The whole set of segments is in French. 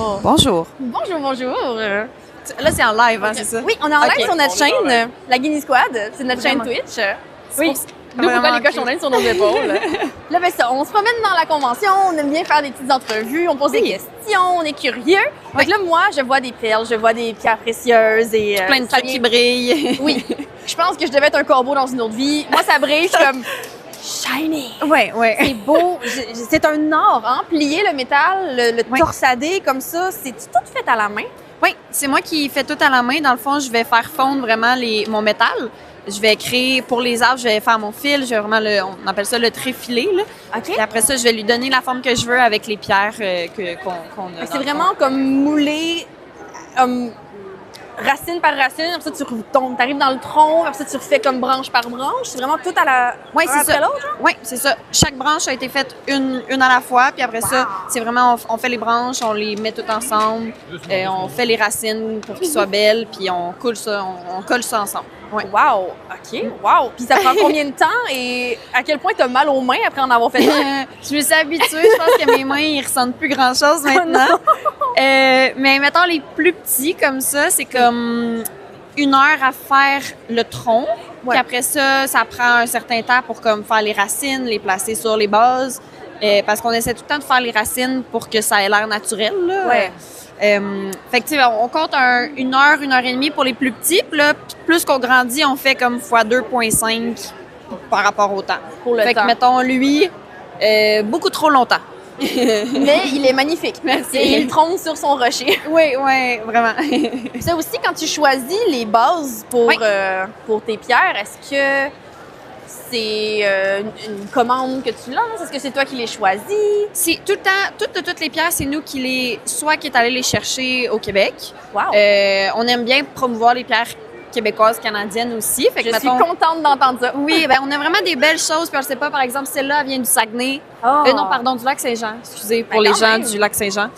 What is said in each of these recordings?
bonjour. Bonjour. Bonjour, bonjour. Là, c'est en live, hein, c'est ça? Oui, on est en live Ok. sur notre chaîne, la Guinea Squad. C'est notre chaîne Vraiment. Twitch. Oui. Nous, Vraiment pourquoi les cochons cute. d'Inde sur nos épaules? Là, ben ça, on se promène dans la convention, on aime bien faire des petites entrevues, on pose des questions, on est curieux. Donc là, moi, je vois des perles, je vois des pierres précieuses et... Plein de ça trucs qui vient- brillent. Oui. Je pense que je devais être un corbeau dans une autre vie. Moi, ça brille, je suis comme... Shiny! Ouais. C'est beau. C'est un art, hein? Plier le métal, le Oui. torsader comme ça, c'est tout fait à la main. Oui, c'est moi qui fais tout à la main. Dans le fond, je vais faire fondre vraiment mon métal. Je vais créer, pour les arbres, je vais faire mon fil. Je vais vraiment on appelle ça le tréfilé, là. OK? Et après ça, je vais lui donner la forme que je veux avec les pierres qu'on a. C'est vraiment comme moulé racine par racine. Après ça, tu arrives dans le tronc. Après ça, tu refais comme branche par branche. C'est vraiment tout à la... Oui, un c'est après ça. l'autre, genre? Oui, c'est ça. Chaque branche a été faite une à la fois. Puis après ça, c'est vraiment, on fait les branches, on les met toutes ensemble. On fait les racines pour qu'ils soient belles. Puis on colle ça ensemble. Ouais. Wow! OK. Wow! Puis ça prend combien de temps et à quel point tu as mal aux mains après en avoir fait ça? Je me suis habituée. Je pense que mes mains, ils ressentent plus grand-chose maintenant. Mais mettons, les plus petits comme ça, c'est comme 1 heure à faire le tronc. Ouais. Puis après ça, ça prend un certain temps pour comme faire les racines, les placer sur les bases. Parce qu'on essaie tout le temps de faire les racines pour que ça ait l'air naturel, là. Ouais. Fait que, tu sais, on compte 1 heure, 1 heure et demie pour les plus petits. Puis là, plus qu'on grandit, on fait comme fois 2,5 par rapport au temps. Pour le Fait temps. que, mettons, lui, beaucoup trop longtemps. Mais il est magnifique. Merci. Et il trône sur son rocher. Oui, vraiment. Ça aussi, quand tu choisis les bases pour, Oui. pour tes pierres, est-ce que c'est une commande que tu lances? Est-ce que c'est toi qui les choisis? C'est tout le temps, toutes les pierres, c'est nous qui est allé les chercher au Québec. Wow! On aime bien promouvoir les pierres québécoises, canadiennes aussi. Fait que, Je suis mettons, contente d'entendre ça. oui, ben on a vraiment des belles choses. Puis on sait pas, par exemple, celle-là elle vient du Saguenay. Oh. Non, pardon, du lac Saint-Jean. Excusez pour Ben, les quand gens même. du lac Saint-Jean.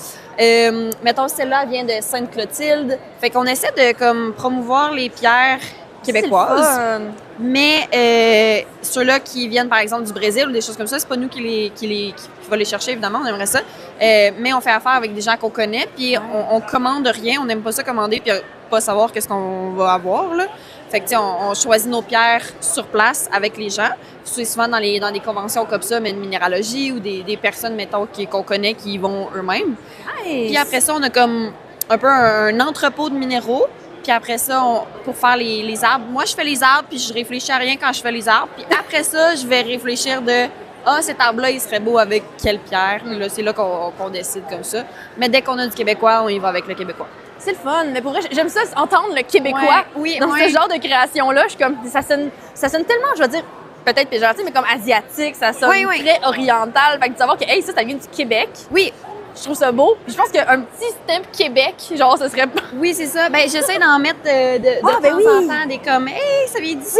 Mettons, celle-là elle vient de Sainte-Clotilde. Fait qu'on essaie de comme promouvoir les pierres québécoises. C'est le fun. Mais ceux-là qui viennent, par exemple, du Brésil ou des choses comme ça, c'est pas nous qui va les chercher, évidemment, on aimerait ça. Mais on fait affaire avec des gens qu'on connaît, puis on commande rien, on n'aime pas ça commander, puis pas savoir qu'est-ce qu'on va avoir, là. Fait que, tu sais, on choisit nos pierres sur place avec les gens. C'est souvent dans des conventions comme ça, mais de minéralogie ou des personnes, mettons, qu'on connaît qui y vont eux-mêmes. Nice. Puis après ça, on a comme un peu un entrepôt de minéraux. Puis après ça, pour faire les arbres, moi, je fais les arbres, puis je réfléchis à rien quand je fais les arbres. Puis après ça, je vais réfléchir cet arbre-là, il serait beau avec quelle pierre. Puis là, c'est là qu'on décide comme ça. Mais dès qu'on a du québécois, on y va avec le québécois. C'est le fun. Mais pour vrai, j'aime ça, entendre le québécois Ouais, oui, dans ouais. ce genre de création-là. Je suis comme, ça sonne tellement, je veux dire, peut-être péjoratif, mais comme asiatique, ça sonne Oui, oui. très oriental. Fait que de savoir que, hey, ça vient du Québec, Oui, je trouve ça beau. Puis je pense qu'un petit stamp Québec, genre, ce serait... oui, c'est ça. Ben, j'essaie d'en mettre de Ah, ben temps oui. en temps des comme, hey, ça vient d'ici.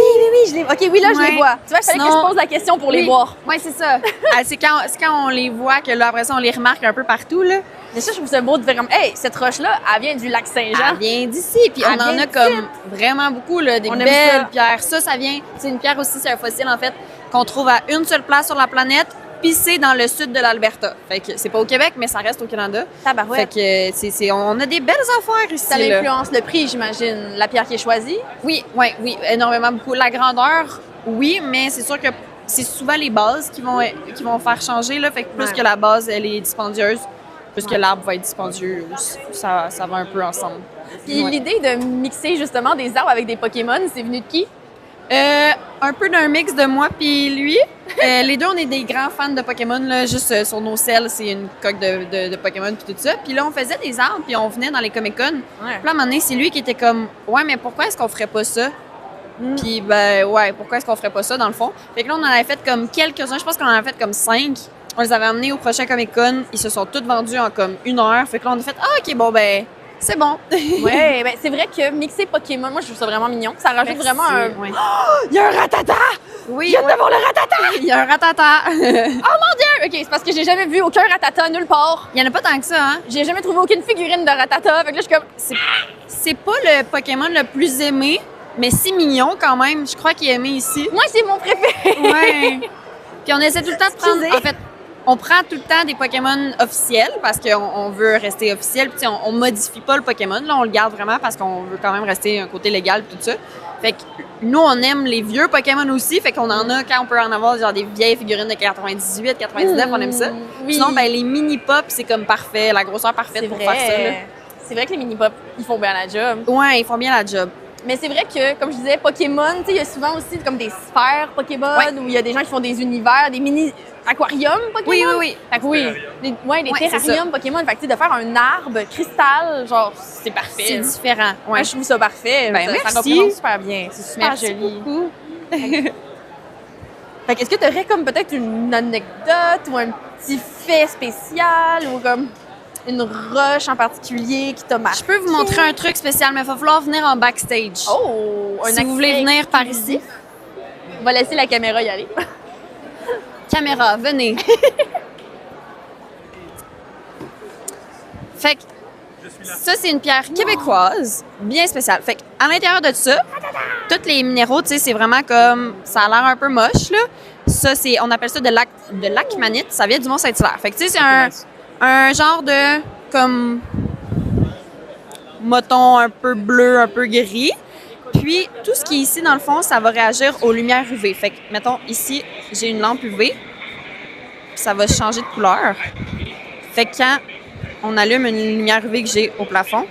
je les vois. OK, oui, là, je Ouais. les vois. Tu vois, il fallait que Sinon- je pose la question pour les Oui. voir. Oui, c'est ça. C'est quand on les voit que là, après ça, on les remarque un peu partout, là. Mais ça, je trouve ça beau de faire comme, hey, cette roche-là, elle vient du lac Saint-Jean. Elle vient d'ici. Puis Elle on en vient a comme vraiment beaucoup, là, des On aime belles ça. pierres. Ça vient. C'est une pierre aussi, c'est un fossile, en fait, qu'on trouve à une seule place sur la planète, puis c'est dans le sud de l'Alberta. Fait que c'est pas au Québec, mais ça reste au Canada. Tabarouette. Fait que on a des belles affaires ici. Ça là. influence le prix, j'imagine, la pierre qui est choisie. Oui, énormément beaucoup. La grandeur, oui, mais c'est sûr que c'est souvent les bases qui vont faire changer, là. Fait que plus Ouais. que la base, elle est dispendieuse, plus que l'arbre va être dispendieux, ça va un peu ensemble. Puis Ouais. l'idée de mixer justement des arbres avec des Pokémon, c'est venu de qui? Un peu d'un mix de moi puis lui. Les deux, on est des grands fans de Pokémon, là, juste sur nos selles, c'est une coque de Pokémon puis tout ça. Puis là, on faisait des arbres puis on venait dans les Comic-Con. Puis là, à un moment donné, c'est lui qui était comme « Ouais, mais pourquoi est-ce qu'on ferait pas ça? » Puis ben ouais, pourquoi est-ce qu'on ferait pas ça dans le fond? Fait que là, on en avait fait comme quelques-uns, je pense qu'on en avait fait comme 5. On les avait amenés au prochain Comic-Con, ils se sont tous vendus en comme 1 heure. Fait que là, on a fait « Ah, OK, bon, ben, c'est bon. » Ouais, ben c'est vrai que mixer Pokémon, moi je trouve ça vraiment mignon. Ça rajoute Merci. vraiment un. Ouais. Il y a un ratata! Oui, Je viens d'avoir le ratata! il y a un ratata. OK, c'est parce que j'ai jamais vu aucun ratata nulle part. Il y en a pas tant que ça, hein? J'ai jamais trouvé aucune figurine de ratata. Fait que là, je suis comme. C'est pas le Pokémon le plus aimé, mais c'est mignon quand même. Je crois qu'il est aimé ici. Moi, c'est mon préféré. Ouais. Puis on essaie tout le temps de prendre. Excusez. En fait, On prend tout le temps des Pokémon officiels parce qu'on veut rester officiel. Puis on modifie pas le Pokémon, là, on le garde vraiment parce qu'on veut quand même rester un côté légal et tout ça. Fait que nous, on aime les vieux Pokémon aussi. Fait qu'on en a quand on peut en avoir genre des vieilles figurines de 98, 99, on aime ça. Oui. Sinon, ben, les mini-pop, c'est comme parfait, la grosseur parfaite pour faire ça. Là. C'est vrai que les mini-pop, ils font bien la job. Ouais, ils font bien la job. Mais c'est vrai que, comme je disais, Pokémon, tu sais, il y a souvent aussi comme des sphères Pokémon, où il y a des gens qui font des univers, des mini-aquariums Pokémon. Oui, oui, oui. Fait que oui, les terrariums Pokémon. Fait que, tu sais, de faire un arbre cristal, genre, c'est parfait. C'est différent. Ouais. Moi, je trouve ça parfait. Ben, ça merci. représente super bien. C'est super Merci joli. beaucoup. Fait que, est-ce que tu aurais comme peut-être une anecdote ou un petit fait spécial ou comme une rush en particulier qui t'a marqué? Je peux vous montrer un truc spécial, mais il va falloir venir en backstage. Oh! Si vous voulez venir par ici. On va laisser la caméra y aller. Caméra, venez. Fait que ça, c'est une pierre québécoise, bien spéciale. Fait qu'à l'intérieur de ça, tous les minéraux, tu sais, c'est vraiment comme... Ça a l'air un peu moche, là. Ça, c'est... On appelle ça de l'Aquamanite. Ça vient du Mont-Saint-Hilaire. Fait que, tu sais, c'est un genre de... comme... moton un peu bleu, un peu gris. Puis, tout ce qui est ici, dans le fond, ça va réagir aux lumières UV. Fait que, mettons, ici, j'ai une lampe UV. Puis ça va changer de couleur. Fait que quand on allume une lumière UV que j'ai au plafond,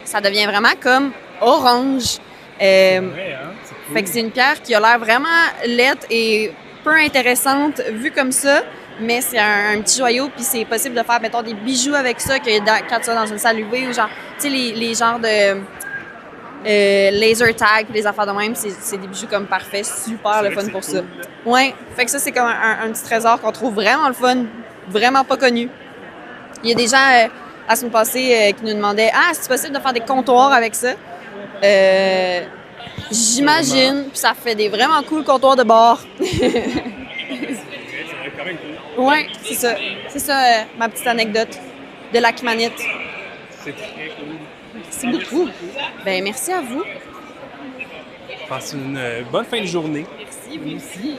ça devient vraiment comme orange. Fait que c'est une pierre qui a l'air vraiment laide et peu intéressante vue comme ça. Mais c'est un petit joyau, puis c'est possible de faire, mettons, des bijoux avec ça quand tu vas dans une salle UV ou genre, tu sais, les genres de... laser tag puis les affaires de même, c'est des bijoux comme parfaits, super le fun pour ça. Ouais, fait que ça c'est comme un petit trésor qu'on trouve vraiment le fun, vraiment pas connu. Il y a des gens la semaine passée qui nous demandaient c'est possible de faire des comptoirs avec ça. J'imagine, puis ça fait des vraiment cool comptoirs de bar. Ouais, c'est ça. C'est ça ma petite anecdote de l'Aquamanite. C'est très cool. Merci beaucoup. Ben merci à vous. Passe une bonne fin de journée. Merci, vous aussi.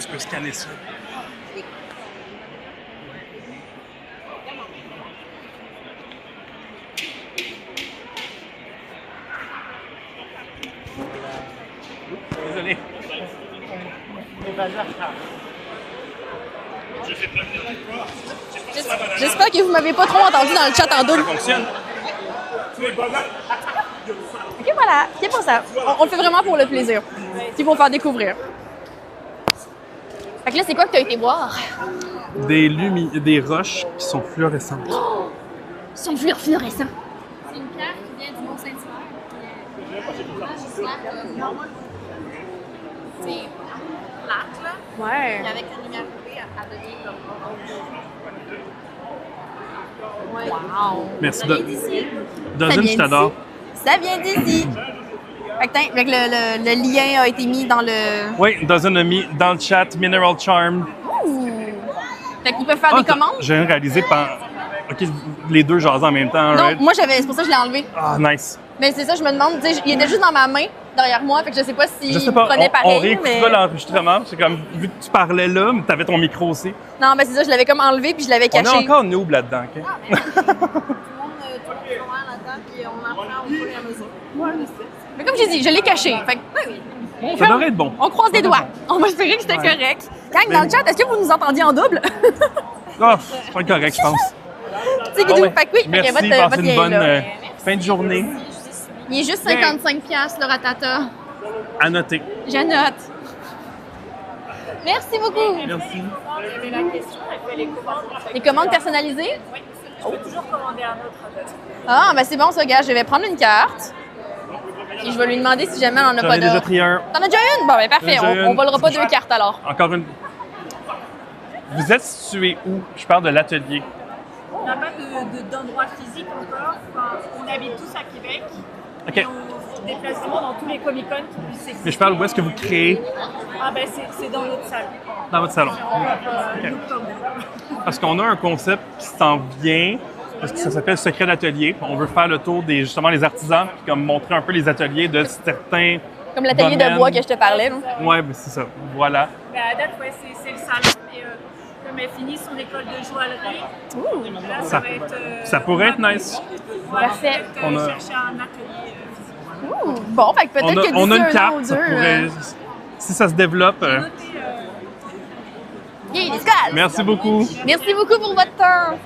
Tu peux scanner ça. Désolé. J'espère que vous m'avez pas trop entendu dans le chat en double. Ça fonctionne. OK, voilà. C'est pour ça. On le fait vraiment pour le plaisir. Puis pour faire découvrir. Fait que là, c'est quoi que tu as été boire? Des roches qui sont fluorescentes. Ils sont fluorescents. C'est une pierre qui vient du Mont-Saint-Hilaire. C'est plate, là. Ouais. Puis avec une lumière UV, elle devient comme orange. Ouais. Wow. Merci. Ça vient d'ici. Dozin, je t'adore. Ça vient d'ici. Fait que le lien a été mis dans le... Oui, Dozin a mis dans le chat Mineral Charm. Ouh. Fait qu'ils peuvent faire des commandes? J'ai rien réalisé pendant. OK, les deux jasent en même temps. Non, right? moi, c'est pour ça que je l'ai enlevé. Ah, nice. Mais c'est ça, je me demande, tu sais, il était juste dans ma main, derrière moi, fait que je sais pas si Je sais pas, prenait pareil, on réécoutera l'enregistrement. C'est comme, vu que tu parlais là, mais t'avais ton micro aussi. Non, mais c'est ça, je l'avais comme enlevé puis je l'avais On caché. est encore noob là-dedans, OK? Tout le monde là-dedans, puis on apprend au fur et à mesure. Mais comme j'ai dit, je l'ai caché. Fait que, Bon, ça devrait être bon. on croise les doigts. On va espérer que c'était correct. Gang, dans le chat, est-ce que vous nous entendiez en double? Ah, c'est pas correct, je pense. C'est Bon, Fait que oui, fait merci, que votre passez une lien bonne est là. fin de journée. Il est juste 55$ le ratata. À noter. Je note. Merci beaucoup. Merci. Les commandes personnalisées? Je peux toujours commander un autre adresse. Ah, ben c'est bon ça, gars. Je vais prendre une carte. Et je vais lui demander si jamais on en a J'en pas ai déjà d'autres. pris un. T'en as déjà une? Bon, ben parfait. J'en ai déjà On une. volera pas deux cartes alors. Encore une. Vous êtes situé où? Je parle de l'atelier. On n'a pas d'endroit physique encore. Enfin, on habite tous à Québec. OK. Et on se déplace vraiment dans tous les Comic-Con qui puissent exister. Mais je parle où est-ce que vous créez Ah ben c'est dans notre salle. dans votre salon. Ok. Parce qu'on a un concept qui s'en vient, parce que ça s'appelle Secret d'atelier. On veut faire le tour des justement les artisans, puis comme montrer un peu les ateliers de certains Comme l'atelier de domaine. bois que je te parlais. là. Ouais, ben c'est ça. Voilà. Ben, à date, ouais, c'est le salon. Et comme elle finit son école de joaillerie, là, ça va être. Ça pourrait être nice. Voilà, Parfait. On a- chercher un atelier physique. Ouh, bon, fait que peut-être que On a d'ici une un an carte, ou ça deux, pourrait, si ça se développe. Notez, yeah, l'escalade. Merci beaucoup. Merci beaucoup pour votre temps.